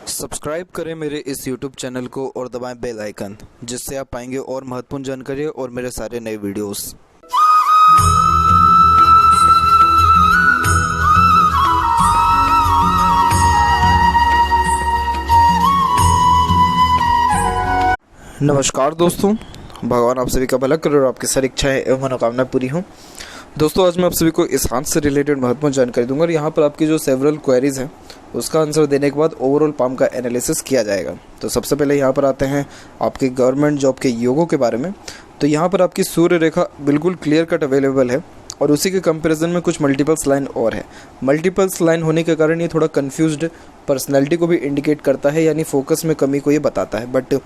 Subscribe करें मेरे इस YouTube चैनल को और दबाएं बेल आइकन, जिससे आप पाएंगे और महत्वपूर्ण जानकारी और मेरे सारे नए वीडियोस। नमस्कार दोस्तों, भगवान आप सभी का भला करे और आपकी सारी इच्छाएं एवं मनोकामनाएं पूरी हों। दोस्तों, आज मैं आप सभी को इस हाथ से रिलेटेड महत्वपूर्ण जानकारी दूंगा और यहाँ पर आपकी जो सेवरल क्वेरीज हैं उसका आंसर देने के बाद ओवरऑल पाम का एनालिसिस किया जाएगा। तो सबसे पहले यहाँ पर आते हैं आपके गवर्नमेंट जॉब के योगों के बारे में। तो यहाँ पर आपकी सूर्य रेखा बिल्कुल क्लियर कट अवेलेबल है और उसी के कंपैरिजन में कुछ मल्टीपल्स लाइन और है। मल्टीपल्स लाइन होने के कारण ये थोड़ा कन्फ्यूज्ड पर्सनैलिटी को भी इंडिकेट करता है, यानी फोकस में कमी को ये बताता है। बट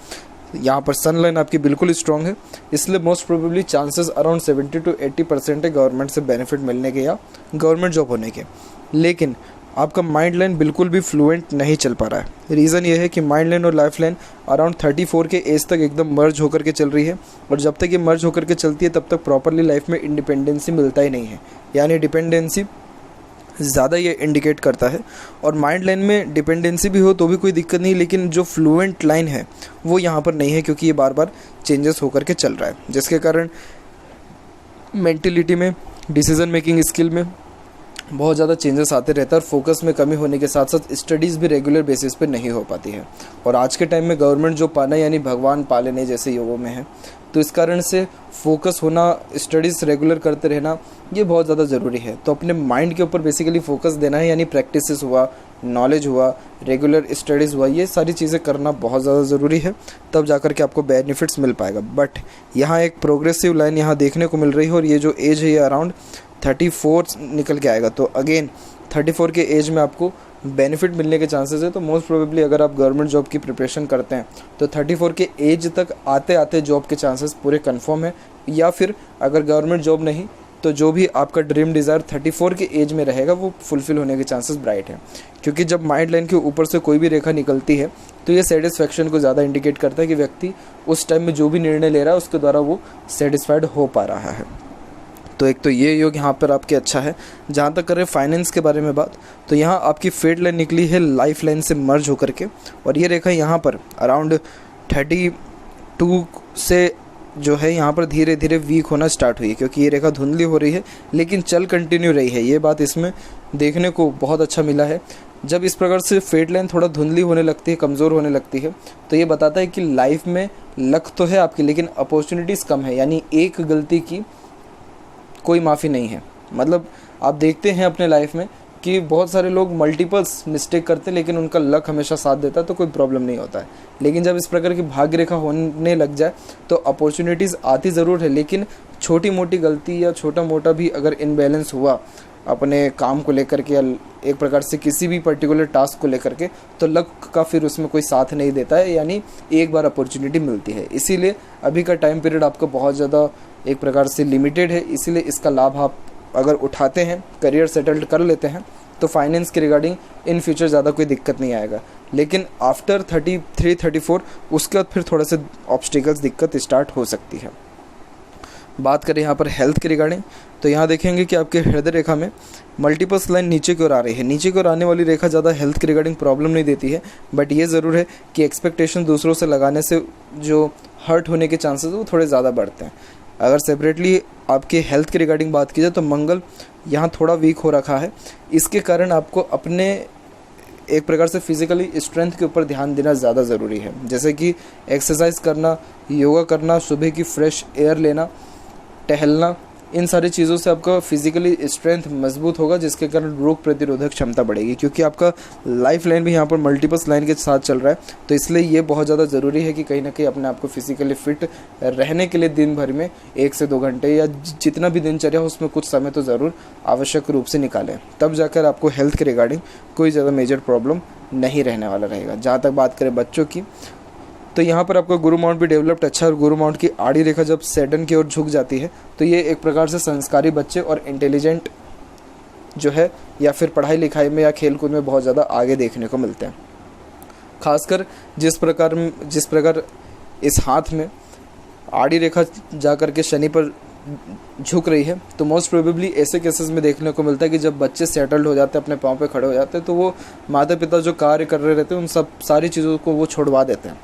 यहाँ पर सन लाइन आपकी बिल्कुल स्ट्रॉन्ग है, इसलिए most probably chances around 70 to 80% है गवर्नमेंट से बेनिफिट मिलने के या गवर्नमेंट जॉब होने के। लेकिन आपका माइंड लाइन बिल्कुल भी फ्लुएंट नहीं चल पा रहा है। रीज़न ये है कि माइंड लाइन और लाइफ लाइन अराउंड 34 के एज तक एकदम मर्ज होकर के चल रही है, और जब तक ये मर्ज होकर के चलती है तब तक प्रॉपरली लाइफ में इंडिपेंडेंसी मिलता ही नहीं है, यानी डिपेंडेंसी ज़्यादा ये इंडिकेट करता है। और माइंड लाइन में डिपेंडेंसी भी हो तो भी कोई दिक्कत नहीं, लेकिन जो फ्लुएंट लाइन है वो यहाँ पर नहीं है, क्योंकि ये बार बार चेंजेस होकर के चल रहा है, जिसके कारण मेंटलिटी में, डिसीजन मेकिंग स्किल में बहुत ज़्यादा चेंजेस आते रहता है और फोकस में कमी होने के साथ साथ स्टडीज़ भी रेगुलर बेसिस पे नहीं हो पाती है। और आज के टाइम में गवर्नमेंट जॉब पाना यानी भगवान पालने जैसे योगों में है, तो इस कारण से फोकस होना, स्टडीज़ रेगुलर करते रहना ये बहुत ज़्यादा ज़रूरी है। तो अपने माइंड के ऊपर बेसिकली फोकस देना है, यानी प्रैक्टिसेस हुआ, नॉलेज हुआ, रेगुलर स्टडीज़ हुआ, ये सारी चीज़ें करना बहुत ज़्यादा ज़रूरी है, तब जाकर के आपको बेनिफिट्स मिल पाएगा। बट यहाँ एक प्रोग्रेसिव लाइन यहाँ देखने को मिल रही है और ये जो एज है ये अराउंड 34 निकल के आएगा। तो अगेन 34 के एज में आपको बेनिफिट मिलने के चांसेस है। तो मोस्ट प्रोबेबली अगर आप गवर्नमेंट जॉब की प्रिपरेशन करते हैं तो 34 के एज तक आते आते जॉब के चांसेस पूरे कंफर्म है, या फिर अगर गवर्नमेंट जॉब नहीं तो जो भी आपका ड्रीम डिज़ायर 34 के एज में रहेगा वो फुलफ़िल होने के चांसेस ब्राइट हैं। क्योंकि जब माइंड लाइन के ऊपर से कोई भी रेखा निकलती है तो ये सेटिस्फैक्शन को ज़्यादा इंडिकेट करता है कि व्यक्ति उस टाइम में जो भी निर्णय ले रहा है उसके द्वारा वो सेटिस्फाइड हो पा रहा है। तो एक तो ये योग यहाँ पर आपके अच्छा है। जहाँ तक करें फाइनेंस के बारे में बात, तो यहाँ आपकी फेट लाइन निकली है लाइफ लाइन से मर्ज होकर के, और ये रेखा यहाँ पर अराउंड 32 से जो है यहाँ पर धीरे धीरे वीक होना स्टार्ट हुई है, क्योंकि ये रेखा धुंधली हो रही है लेकिन चल कंटिन्यू रही है। ये बात इसमें देखने को बहुत अच्छा मिला है। जब इस प्रकार से फेट लाइन थोड़ा धुंधली होने लगती है, कमज़ोर होने लगती है, तो ये बताता है कि लाइफ में लक तो है आपकी लेकिन अपॉर्चुनिटीज़ कम है, यानी एक गलती की कोई माफ़ी नहीं है। मतलब आप देखते हैं अपने लाइफ में कि बहुत सारे लोग मल्टीपल्स मिस्टेक करते हैं लेकिन उनका लक हमेशा साथ देता है, तो कोई प्रॉब्लम नहीं होता है। लेकिन जब इस प्रकार की भाग्य रेखा होने लग जाए तो अपॉर्चुनिटीज़ आती ज़रूर है, लेकिन छोटी मोटी गलती या छोटा मोटा भी अगर इनबैलेंस हुआ अपने काम को लेकर के या एक प्रकार से किसी भी पर्टिकुलर टास्क को लेकर के, तो लक का फिर उसमें कोई साथ नहीं देता है, यानी एक बार अपॉर्चुनिटी मिलती है। इसीलिए अभी का टाइम पीरियड आपका बहुत ज़्यादा एक प्रकार से लिमिटेड है, इसीलिए इसका लाभ आप अगर उठाते हैं, करियर सेटल्ड कर लेते हैं, तो फाइनेंस के रिगार्डिंग इन फ्यूचर ज़्यादा कोई दिक्कत नहीं आएगा। लेकिन आफ्टर 33-34 उसके बाद फिर थोड़ा से ऑब्स्टिकल्स दिक्कत स्टार्ट हो सकती है। बात करें यहाँ पर हेल्थ के रिगार्डिंग, तो यहाँ देखेंगे कि आपके हृदय रेखा में मल्टीपल्स लाइन नीचे की ओर आ रही है। नीचे की ओर आने वाली रेखा ज़्यादा हेल्थ के रिगार्डिंग प्रॉब्लम नहीं देती है, बट ये ज़रूर है कि एक्सपेक्टेशन दूसरों से लगाने से जो हर्ट होने के चांसेस वो थोड़े ज़्यादा बढ़ते हैं। अगर सेपरेटली आपके हेल्थ के रिगार्डिंग बात की जाए तो मंगल यहाँ थोड़ा वीक हो रखा है, इसके कारण आपको अपने एक प्रकार से फिजिकली स्ट्रेंथ के ऊपर ध्यान देना ज़्यादा ज़रूरी है, जैसे कि एक्सरसाइज करना, योगा करना, सुबह की फ्रेश एयर लेना, टहलना, इन सारी चीज़ों से आपका फिजिकली स्ट्रेंथ मजबूत होगा, जिसके कारण रोग प्रतिरोधक क्षमता बढ़ेगी। क्योंकि आपका लाइफ लाइन भी यहाँ पर मल्टीपल्स लाइन के साथ चल रहा है, तो इसलिए ये बहुत ज़्यादा ज़रूरी है कि कहीं ना कहीं अपने आप को फिजिकली फिट रहने के लिए दिन भर में 1 से 2 घंटे या जितना भी दिनचर्या हो उसमें कुछ समय तो ज़रूर आवश्यक रूप से निकालें, तब जाकर आपको हेल्थ के रिगार्डिंग कोई ज़्यादा मेजर प्रॉब्लम नहीं रहने वाला रहेगा। जहाँ तक बात करें बच्चों की, तो यहाँ पर आपका गुरु माउंट भी डेवलप्ड अच्छा है, और गुरु माउंट की आड़ी रेखा जब सैटर्न की ओर झुक जाती है तो ये एक प्रकार से संस्कारी बच्चे और इंटेलिजेंट जो है या फिर पढ़ाई लिखाई में या खेल कूद में बहुत ज़्यादा आगे देखने को मिलते हैं। खासकर जिस प्रकार इस हाथ में आड़ी रेखा जा कर के शनि पर झुक रही है, तो मोस्ट प्रोबेबली ऐसे केसेस में देखने को मिलता है कि जब बच्चे सेटल्ड हो जाते हैं, अपने पाँव पे खड़े हो जाते हैं, तो वो माता पिता जो कार्य कर रहे रहते हैं उन सब सारी चीज़ों को वो छोड़वा देते हैं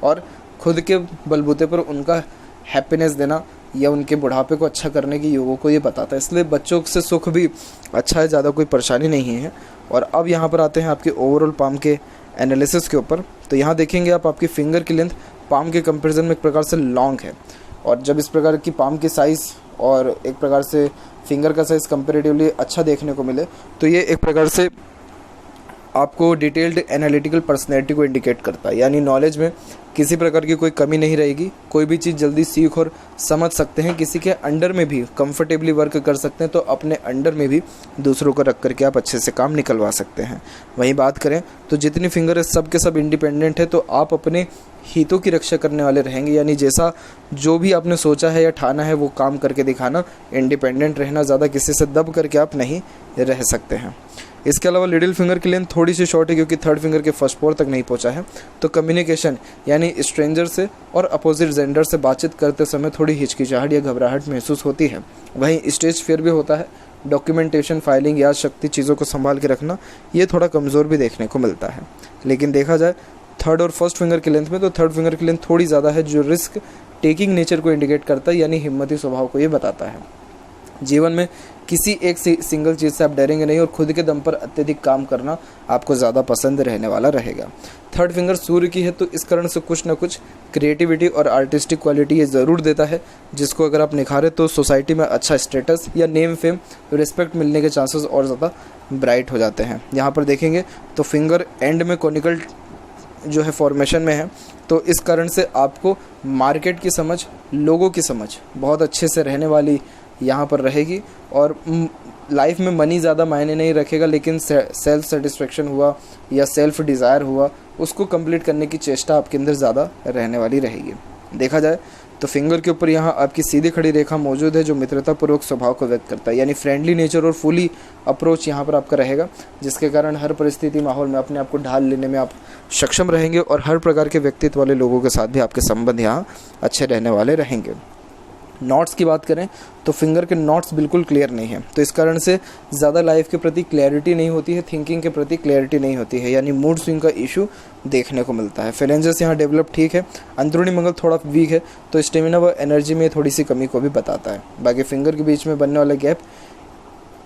और खुद के बलबूते पर उनका हैप्पीनेस देना या उनके बुढ़ापे को अच्छा करने की योगों को ये बताता है। इसलिए बच्चों से सुख भी अच्छा है, ज़्यादा कोई परेशानी नहीं है। और अब यहाँ पर आते हैं आपके ओवरऑल पाम के एनालिसिस के ऊपर। तो यहाँ देखेंगे आप, आपकी फिंगर की लेंथ पाम के कंपैरिजन में एक प्रकार से लॉन्ग है, और जब इस प्रकार की पाम की साइज़ और एक प्रकार से फिंगर का साइज़ कंपैरेटिवली अच्छा देखने को मिले, तो ये एक प्रकार से आपको डिटेल्ड एनालिटिकल पर्सनैलिटी को इंडिकेट करता है। यानी नॉलेज में किसी प्रकार की कोई कमी नहीं रहेगी, कोई भी चीज़ जल्दी सीख और समझ सकते हैं, किसी के अंडर में भी कंफर्टेबली वर्क कर सकते हैं, तो अपने अंडर में भी दूसरों को रख करके आप अच्छे से काम निकलवा सकते हैं। वहीं बात करें तो जितनी फिंगर है सब के सब इंडिपेंडेंट है, तो आप अपने हितों की रक्षा करने वाले रहेंगे। यानी जैसा जो भी आपने सोचा है या ठाना है वो काम करके दिखाना, इंडिपेंडेंट रहना, ज़्यादा किसी से दब करके आप नहीं रह सकते हैं। इसके अलावा लिटिल फिंगर की लेंथ थोड़ी सी शॉर्ट है क्योंकि थर्ड फिंगर के फर्स्ट पोर तक नहीं पहुंचा है, तो कम्युनिकेशन यानी स्ट्रेंजर से और अपोजिट जेंडर से बातचीत करते समय थोड़ी हिचकिचाहट या घबराहट महसूस होती है। वहीं स्टेज फियर भी होता है। डॉक्यूमेंटेशन, फाइलिंग, याद शक्ति, चीज़ों को संभाल के रखना, ये थोड़ा कमज़ोर भी देखने को मिलता है। लेकिन देखा जाए थर्ड और फर्स्ट फिंगर की लेंथ में, तो थर्ड फिंगर की लेंथ थोड़ी ज़्यादा है, जो रिस्क टेकिंग नेचर को इंडिकेट करता है, यानी हिम्मती स्वभाव को ये बताता है। जीवन में किसी एक सिंगल चीज़ से आप डरेंगे नहीं और खुद के दम पर अत्यधिक काम करना आपको ज़्यादा पसंद रहने वाला रहेगा। थर्ड फिंगर सूर्य की है, तो इस कारण से कुछ ना कुछ क्रिएटिविटी और आर्टिस्टिक क्वालिटी ये ज़रूर देता है, जिसको अगर आप निखारें तो सोसाइटी में अच्छा स्टेटस या नेम फेम रिस्पेक्ट मिलने के चांसेस और ज़्यादा ब्राइट हो जाते हैं। यहाँ पर देखेंगे तो फिंगर एंड में कॉनिकल जो है फॉर्मेशन में है, तो इस कारण से आपको मार्केट की समझ, लोगों की समझ बहुत अच्छे से रहने वाली यहाँ पर रहेगी। और लाइफ में मनी ज़्यादा मायने नहीं रखेगा, लेकिन सेल्फ सेटिस्फेक्शन हुआ या सेल्फ डिज़ायर हुआ, उसको कंप्लीट करने की चेष्टा आपके अंदर ज़्यादा रहने वाली रहेगी। देखा जाए तो फिंगर के ऊपर यहाँ आपकी सीधी खड़ी रेखा मौजूद है, जो मित्रतापूर्वक स्वभाव को व्यक्त करता है, यानी फ्रेंडली नेचर और फुली अप्रोच यहाँ पर आपका रहेगा, जिसके कारण हर परिस्थिति माहौल में अपने आप को ढाल लेने में आप सक्षम रहेंगे और हर प्रकार के व्यक्तित्व वाले लोगों के साथ भी आपके संबंध यहाँ अच्छे रहने वाले रहेंगे। नॉट्स की बात करें तो फिंगर के नॉट्स बिल्कुल क्लियर नहीं है, तो इस कारण से ज़्यादा लाइफ के प्रति क्लैरिटी नहीं होती है, थिंकिंग के प्रति क्लैरिटी नहीं होती है, यानी मूड स्विंग का इशू देखने को मिलता है। फेलेंजेस यहाँ डेवलप ठीक है, अंदरूनी मंगल थोड़ा वीक है, तो स्टेमिना व एनर्जी में थोड़ी सी कमी को भी बताता है। बाकी फिंगर के बीच में बनने वाला gap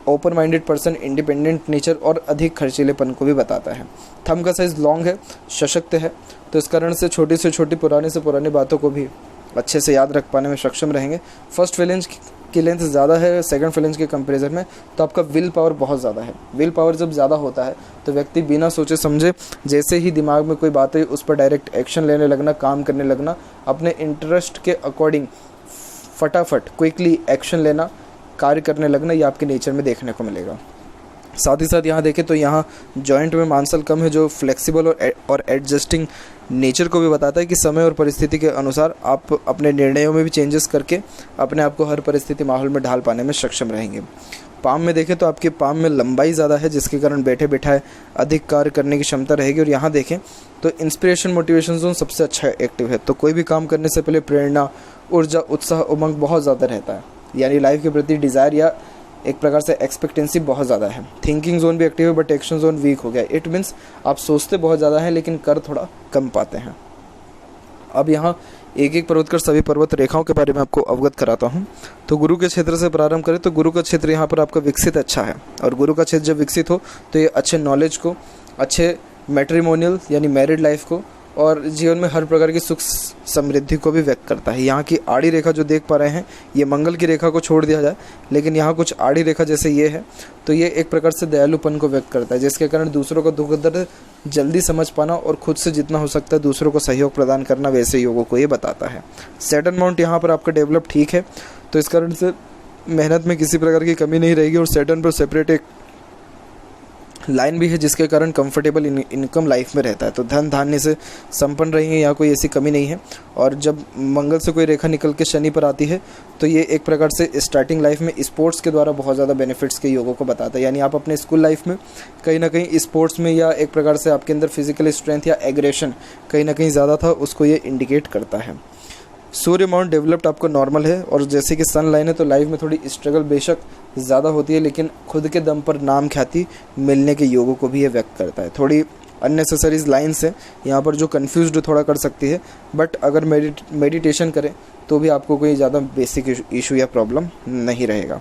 open minded person, independent nature और अधिक खर्चीलेपन को भी बताता है। थंब का साइज़ लॉन्ग है, सशक्त है, तो इस कारण से छोटी से छोटी, पुराने से पुरानी बातों को भी अच्छे से याद रख पाने में सक्षम रहेंगे। फर्स्ट फेलेंज की लेंथ ज़्यादा है सेकंड फेलेंज के कंपैरिजन में, तो आपका विल पावर बहुत ज़्यादा है। विल पावर जब ज़्यादा होता है तो व्यक्ति बिना सोचे समझे जैसे ही दिमाग में कोई बात है उस पर डायरेक्ट एक्शन लेने लगना, काम करने लगना, अपने इंटरेस्ट के अकॉर्डिंग फटाफट क्विकली एक्शन लेना, कार्य करने लगना, ये आपके नेचर में देखने को मिलेगा। साथ ही साथ यहाँ देखें तो यहाँ जॉइंट में मांसल कम है, जो फ्लेक्सिबल और एडजस्टिंग नेचर को भी बताता है कि समय और परिस्थिति के अनुसार आप अपने निर्णयों में भी चेंजेस करके अपने आप को हर परिस्थिति माहौल में ढाल पाने में सक्षम रहेंगे। पाम में देखें तो आपके पाम में लंबाई ज़्यादा है, जिसके कारण बैठे बैठाए अधिक कार्य करने की क्षमता रहेगी। और यहाँ देखें तो इंस्पिरेशन, मोटिवेशन जोन सबसे अच्छा एक्टिव है, तो कोई भी काम करने से पहले प्रेरणा, ऊर्जा, उत्साह, उमंग बहुत ज़्यादा रहता है, यानी लाइफ के प्रति डिज़ायर या एक प्रकार से एक्सपेक्टेंसी बहुत ज़्यादा है। थिंकिंग जोन भी एक्टिव है बट एक्शन जोन वीक हो गया। इट मीन्स आप सोचते बहुत ज़्यादा हैं लेकिन कर थोड़ा कम पाते हैं। अब यहाँ एक एक पर्वत कर सभी पर्वत रेखाओं के बारे में आपको अवगत कराता हूँ। तो गुरु के क्षेत्र से प्रारंभ करें तो गुरु का क्षेत्र यहाँ पर आपका विकसित अच्छा है, और गुरु का क्षेत्र जब विकसित हो तो ये अच्छे नॉलेज को, अच्छे मैट्रिमोनियल यानी मैरिड लाइफ को और जीवन में हर प्रकार की सुख समृद्धि को भी व्यक्त करता है। यहाँ की आड़ी रेखा जो देख पा रहे हैं ये मंगल की रेखा को छोड़ दिया जाए, लेकिन यहाँ कुछ आड़ी रेखा जैसे ये है तो ये एक प्रकार से दयालुपन को व्यक्त करता है, जिसके कारण दूसरों का दुख दर्द जल्दी समझ पाना और खुद से जितना हो सकता है दूसरों को सहयोग प्रदान करना, वैसे योगों को ये बताता है। सैटर्न माउंट यहाँ पर आपका डेवलप ठीक है, तो इस कारण से मेहनत में किसी प्रकार की कमी नहीं रहेगी, और सैटर्न पर सेपरेट एक लाइन भी है जिसके कारण कंफर्टेबल इनकम लाइफ में रहता है, तो धन धान्य से संपन्न रहेंगे, यहाँ कोई ऐसी कमी नहीं है। और जब मंगल से कोई रेखा निकल के शनि पर आती है तो ये एक प्रकार से स्टार्टिंग लाइफ में स्पोर्ट्स के द्वारा बहुत ज़्यादा बेनिफिट्स के योगों को बताता है, यानी आप अपने स्कूल लाइफ में कहीं ना कहीं स्पोर्ट्स में या एक प्रकार से आपके अंदर फिजिकल स्ट्रेंथ या एग्रेशन कहीं ना कहीं ज़्यादा था, उसको ये इंडिकेट करता है। सूर्य माउंट डेवलप्ड आपका नॉर्मल है, और जैसे कि सन लाइन है तो लाइफ में थोड़ी स्ट्रगल बेशक ज़्यादा होती है, लेकिन खुद के दम पर नाम ख्याति मिलने के योगों को भी ये व्यक्त करता है। थोड़ी अननेसेसरीज लाइन्स हैं यहाँ पर जो कन्फ्यूज्ड थोड़ा कर सकती है, बट अगर मेडिटेशन करें तो भी आपको कोई ज़्यादा बेसिक इशू या प्रॉब्लम नहीं रहेगा।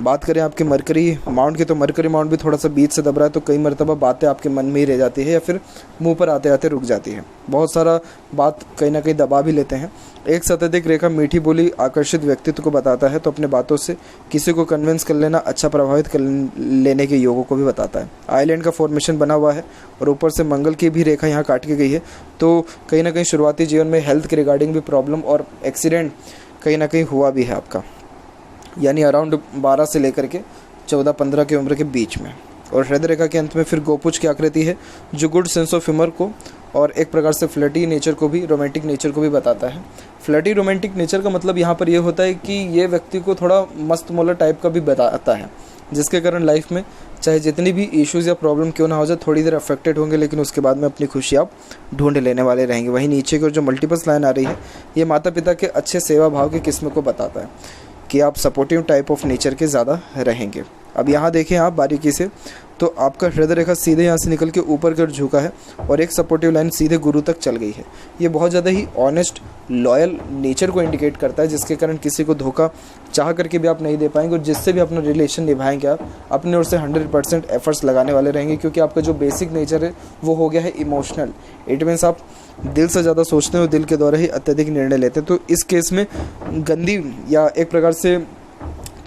बात करें आपके मरकरी माउंट की, तो मरकरी माउंट भी थोड़ा सा बीच से दब रहा है, तो कई मरतबा बातें आपके मन में ही रह जाती है या फिर मुंह पर आते आते रुक जाती है। बहुत सारा बात कहीं ना कहीं दबा भी लेते हैं। एक सतधिक रेखा मीठी बोली आकर्षित व्यक्तित्व को बताता है, तो अपने बातों से किसी को कन्विंस कर लेना, अच्छा प्रभावित कर लेने के योगों को भी बताता है। आइलैंड का फॉर्मेशन बना हुआ है और ऊपर से मंगल की भी रेखा यहाँ काट के गई है, तो कहीं ना कहीं शुरुआती जीवन में हेल्थ के रिगार्डिंग भी प्रॉब्लम और एक्सीडेंट कहीं ना कहीं हुआ भी है आपका, यानी अराउंड 12 से लेकर के 14-15 की उम्र के बीच में। और हृदय रेखा के अंत में फिर गोपुच की आकृति है, जो गुड सेंस ऑफ ह्यूमर को और एक प्रकार से फ्लर्टी नेचर को भी, रोमांटिक नेचर को भी बताता है। फ्लर्टी रोमांटिक नेचर का मतलब यहाँ पर ये होता है कि ये व्यक्ति को थोड़ा मस्त मौला टाइप का भी बताता है, जिसके कारण लाइफ में चाहे जितनी भी इश्यूज़ या प्रॉब्लम क्यों ना हो जाए, थोड़ी देर अफेक्टेड होंगे, लेकिन उसके बाद में अपनी खुशी आप ढूंढ लेने वाले रहेंगे। वहीं नीचे की ओर जो मल्टीपल्स लाइन आ रही है, ये माता पिता के अच्छे सेवा भाव की किस्म को बताता है कि आप सपोर्टिव टाइप ऑफ नेचर के ज़्यादा रहेंगे। अब यहाँ देखें आप बारीकी से, तो आपका हृदय रेखा सीधे यहाँ से निकल के ऊपर की ओर झुका है और एक सपोर्टिव लाइन सीधे गुरु तक चल गई है। ये बहुत ज़्यादा ही ऑनेस्ट लॉयल नेचर को इंडिकेट करता है, जिसके कारण किसी को धोखा चाह करके भी आप नहीं दे पाएंगे, और जिससे भी अपना रिलेशन निभाएंगे आप अपने ओर से 100% एफर्ट्स लगाने वाले रहेंगे, क्योंकि आपका जो बेसिक नेचर है वो हो गया है इमोशनल। इट मीन्स आप दिल से ज़्यादा सोचते हैं और दिल के द्वारा ही अत्यधिक निर्णय लेते हैं। तो इस केस में गंदी या एक प्रकार से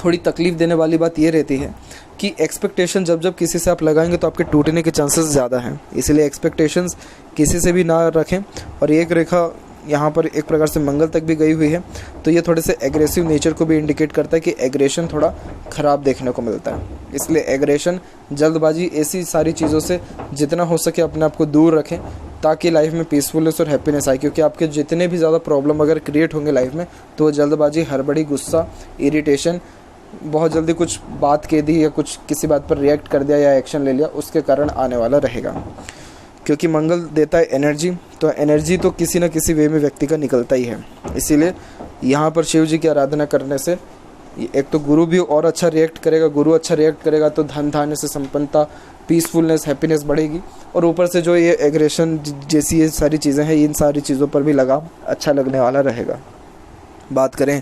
थोड़ी तकलीफ देने वाली बात ये रहती है कि एक्सपेक्टेशन जब किसी से आप लगाएंगे तो आपके टूटने के चांसेस ज़्यादा हैं, इसलिए एक्सपेक्टेशंस किसी से भी ना रखें। और एक रेखा यहाँ पर एक प्रकार से मंगल तक भी गई हुई है, तो ये थोड़े से एग्रेसिव नेचर को भी इंडिकेट करता है कि एग्रेशन थोड़ा ख़राब देखने को मिलता है। इसलिए एग्रेशन, जल्दबाजी, ऐसी सारी चीज़ों से जितना हो सके अपने आप को दूर रखें, ताकि लाइफ में पीसफुलनेस और हैप्पीनेस आए। क्योंकि आपके जितने भी ज़्यादा प्रॉब्लम अगर क्रिएट होंगे लाइफ में, तो वो जल्दबाजी, हड़बड़ी, गुस्सा, इरिटेशन, बहुत जल्दी कुछ बात कह दी या कुछ किसी बात पर रिएक्ट कर दिया या एक्शन ले लिया, उसके कारण आने वाला रहेगा। क्योंकि मंगल देता है एनर्जी, तो एनर्जी तो किसी न किसी वे में व्यक्ति का निकलता ही है। इसीलिए यहाँ पर शिव जी की आराधना करने से एक तो गुरु भी और अच्छा रिएक्ट करेगा, गुरु अच्छा रिएक्ट करेगा तो धन धान्य से संपन्नता, पीसफुलनेस, हैप्पीनेस बढ़ेगी, और ऊपर से जो ये एग्रेशन जैसी ये सारी चीज़ें हैं, इन सारी चीज़ों पर भी लगाम अच्छा लगने वाला रहेगा। बात करें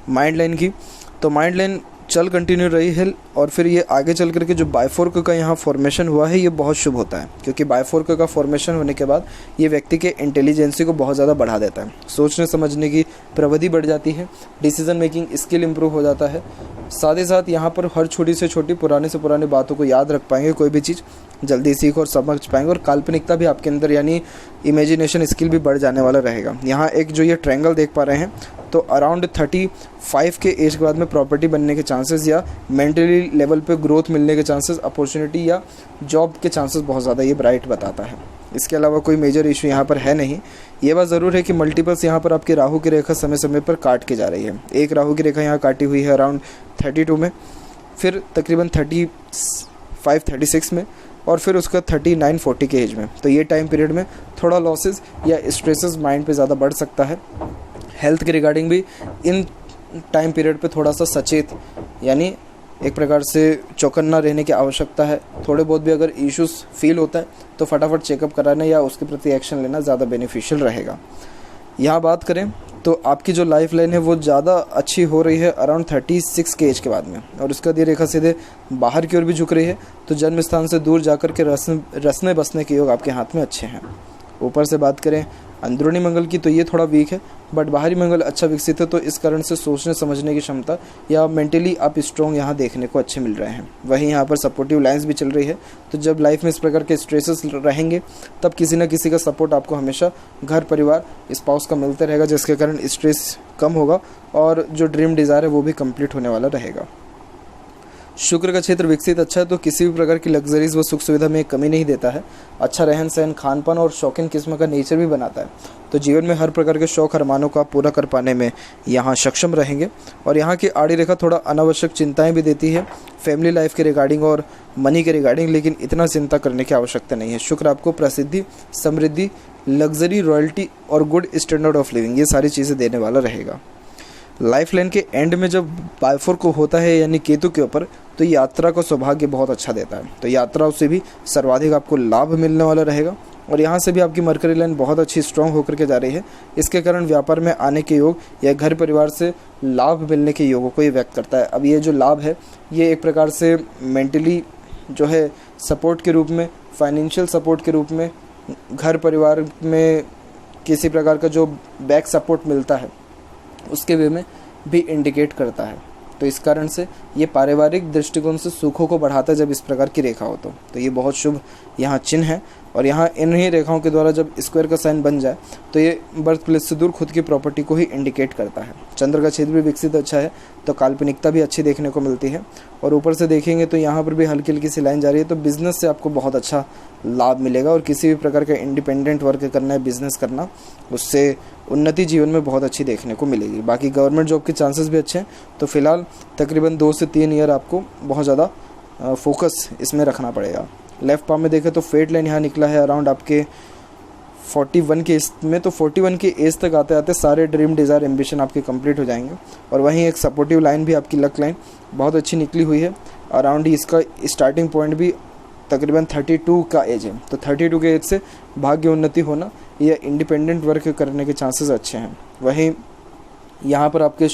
माइंड लाइन की, तो माइंड लाइन चल कंटिन्यू रही है, और फिर ये आगे चल करके जो बायफोर्क का यहाँ फॉर्मेशन हुआ है, ये बहुत शुभ होता है। क्योंकि बायफोर्क का फॉर्मेशन होने के बाद ये व्यक्ति के इंटेलिजेंसी को बहुत ज़्यादा बढ़ा देता है, सोचने समझने की प्रविधि बढ़ जाती है, डिसीजन मेकिंग स्किल इंप्रूव हो जाता है। साथ ही साथ यहाँ पर हर छोटी से छोटी, पुरानी से पुरानी बातों को याद रख पाएंगे, कोई भी चीज़ जल्दी सीख और समझ पाएंगे, और काल्पनिकता भी आपके अंदर यानी इमेजिनेशन स्किल भी बढ़ जाने वाला रहेगा। यहाँ एक जो ये ट्रायंगल देख पा रहे हैं, तो अराउंड 35 के एज के बाद में प्रॉपर्टी बनने के चांसेस या मेंटली लेवल पे ग्रोथ मिलने के चांसेस, अपॉर्चुनिटी या जॉब के चांसेस बहुत ज़्यादा ये ब्राइट बताता है। इसके अलावा कोई मेजर इशू यहाँ पर है नहीं। ये बात ज़रूर है कि मल्टीपल्स यहाँ पर आपकी राहु की रेखा समय समय पर काट के जा रही है। एक राहु की रेखा यहाँ काटी हुई है अराउंड 32 में, फिर तकरीबन 35-36 में, और फिर उसका 39-40 के एज में। तो ये टाइम पीरियड में थोड़ा लॉसेस या स्ट्रेसेस माइंड पे ज़्यादा बढ़ सकता है। हेल्थ के रिगार्डिंग भी इन टाइम पीरियड पे थोड़ा सा सचेत यानी एक प्रकार से चौकन्ना रहने की आवश्यकता है। थोड़े बहुत भी अगर इश्यूज़ फील होता है तो फटाफट चेकअप कराना या उसके प्रति एक्शन लेना ज़्यादा बेनिफिशियल रहेगा। यहाँ बात करें तो आपकी जो लाइफ लाइन है वो ज़्यादा अच्छी हो रही है अराउंड 36 के एज के बाद में, और उसका दी रेखा सीधे बाहर की ओर भी झुक रही है। तो जन्म स्थान से दूर जाकर के रसने बसने के योग आपके हाथ में अच्छे हैं। ऊपर से बात करें अंदरूनी मंगल की, तो ये थोड़ा वीक है, बट बाहरी मंगल अच्छा विकसित है, तो इस कारण से सोचने समझने की क्षमता या मेंटली आप स्ट्रॉन्ग यहाँ देखने को अच्छे मिल रहे हैं। वहीं यहाँ पर सपोर्टिव लाइन्स भी चल रही है। तो जब लाइफ में इस प्रकार के स्ट्रेसेस रहेंगे तब किसी न किसी का सपोर्ट आपको हमेशा घर परिवार स्पाउस का मिलता रहेगा, जिसके कारण स्ट्रेस कम होगा और जो ड्रीम डिज़ायर है वो भी कंप्लीट होने वाला रहेगा। शुक्र का क्षेत्र विकसित अच्छा है, तो किसी भी प्रकार की लग्जरीज व सुख सुविधा में कमी नहीं देता है। अच्छा रहन सहन, खान पान और शौकीन किस्म का नेचर भी बनाता है। तो जीवन में हर प्रकार के शौक अरमानों का पूरा कर पाने में यहाँ सक्षम रहेंगे। और यहाँ की आड़ी रेखा थोड़ा अनावश्यक चिंताएं भी देती है फैमिली लाइफ के रिगार्डिंग और मनी के रिगार्डिंग, लेकिन इतना चिंता करने की आवश्यकता नहीं है। शुक्र आपको प्रसिद्धि, समृद्धि, लग्जरी, रॉयल्टी और गुड स्टैंडर्ड ऑफ लिविंग, ये सारी चीज़ें देने वाला रहेगा। लाइफ लाइन के एंड में जब बायफोर को होता है यानी केतु के ऊपर, तो यात्रा का सौभाग्य बहुत अच्छा देता है, तो यात्राओं से भी सर्वाधिक आपको लाभ मिलने वाला रहेगा। और यहाँ से भी आपकी मरकरी लाइन बहुत अच्छी स्ट्रॉन्ग होकर के जा रही है, इसके कारण व्यापार में आने के योग या घर परिवार से लाभ मिलने के योगों को ये व्यक्त करता है। अब ये जो लाभ है ये एक प्रकार से मेंटली जो है सपोर्ट के रूप में, फाइनेंशियल सपोर्ट के रूप में, घर परिवार में किसी प्रकार का जो बैक सपोर्ट मिलता है उसके वे में भी इंडिकेट करता है। तो इस कारण से ये पारिवारिक दृष्टिकोण से सुखों को बढ़ाता है जब इस प्रकार की रेखा हो तो ये बहुत शुभ यहाँ चिन्ह है। और यहाँ इन्हीं रेखाओं के द्वारा जब स्क्वायर का साइन बन जाए तो ये बर्थ प्लेस से दूर खुद की प्रॉपर्टी को ही इंडिकेट करता है। चंद्र का क्षेत्र भी विकसित अच्छा है तो काल्पनिकता भी अच्छी देखने को मिलती है। और ऊपर से देखेंगे तो यहाँ पर भी हल्की हल्की सी लाइन जा रही है, तो बिज़नेस से आपको बहुत अच्छा लाभ मिलेगा। और किसी भी प्रकार का इंडिपेंडेंट वर्क करना है, बिज़नेस करना, उससे उन्नति जीवन में बहुत अच्छी देखने को मिलेगी। बाकी गवर्नमेंट जॉब के चांसेस भी अच्छे हैं, तो फिलहाल तकरीबन 2 से 3 ईयर आपको बहुत ज़्यादा फोकस इसमें रखना पड़ेगा। लेफ्ट पाम में देखें तो फेट लाइन यहाँ निकला है अराउंड आपके 41 के एज में, तो 41 के एज तक आते आते सारे ड्रीम डिज़ायर एम्बिशन आपके कंप्लीट हो जाएंगे। और वहीं एक सपोर्टिव लाइन भी आपकी लक लाइन बहुत अच्छी निकली हुई है अराउंड ही, इसका स्टार्टिंग पॉइंट भी तकरीबन 32 का एज है, तो 32 के एज से भाग्य उन्नति होना या इंडिपेंडेंट वर्क करने के चांसेस अच्छे हैं। वहीं यहाँ पर आपके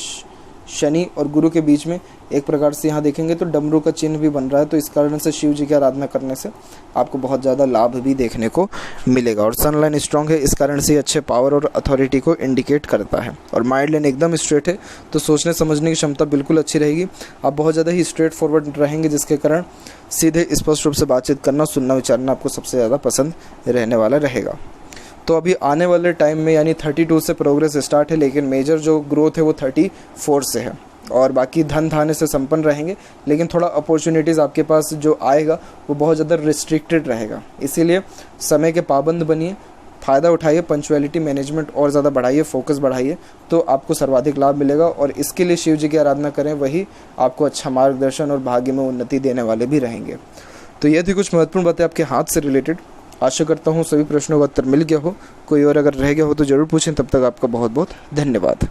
शनि और गुरु के बीच में एक प्रकार से यहाँ देखेंगे तो डमरू का चिन्ह भी बन रहा है, तो इस कारण से शिव जी की आराधना करने से आपको बहुत ज़्यादा लाभ भी देखने को मिलेगा। और सन लाइन स्ट्रॉन्ग है, इस कारण से अच्छे पावर और अथॉरिटी को इंडिकेट करता है। और माइंड लाइन एकदम स्ट्रेट है, तो सोचने समझने की क्षमता बिल्कुल अच्छी रहेगी। आप बहुत ज़्यादा ही स्ट्रेट फॉरवर्ड रहेंगे, जिसके कारण सीधे स्पष्ट रूप से बातचीत करना, सुनना, विचारना आपको सबसे ज़्यादा पसंद रहने वाला रहेगा। तो अभी आने वाले टाइम में यानी 32 से प्रोग्रेस स्टार्ट है, लेकिन मेजर जो ग्रोथ है वो 34 से है। और बाकी धन धान्य से संपन्न रहेंगे, लेकिन थोड़ा अपॉर्चुनिटीज़ आपके पास जो आएगा वो बहुत ज़्यादा रिस्ट्रिक्टेड रहेगा। इसीलिए समय के पाबंद बनिए, फ़ायदा उठाइए, पंचुअलिटी मैनेजमेंट और ज़्यादा बढ़ाइए, फोकस बढ़ाइए, तो आपको सर्वाधिक लाभ मिलेगा। और इसके लिए शिव जी की आराधना करें, वही आपको अच्छा मार्गदर्शन और भाग्य में उन्नति देने वाले भी रहेंगे। तो ये थी कुछ महत्वपूर्ण बातें आपके हाथ से रिलेटेड। आशा करता हूँ सभी प्रश्नों का उत्तर मिल गया हो। कोई और अगर रह गया हो तो ज़रूर पूछें। तब तक आपका बहुत बहुत धन्यवाद।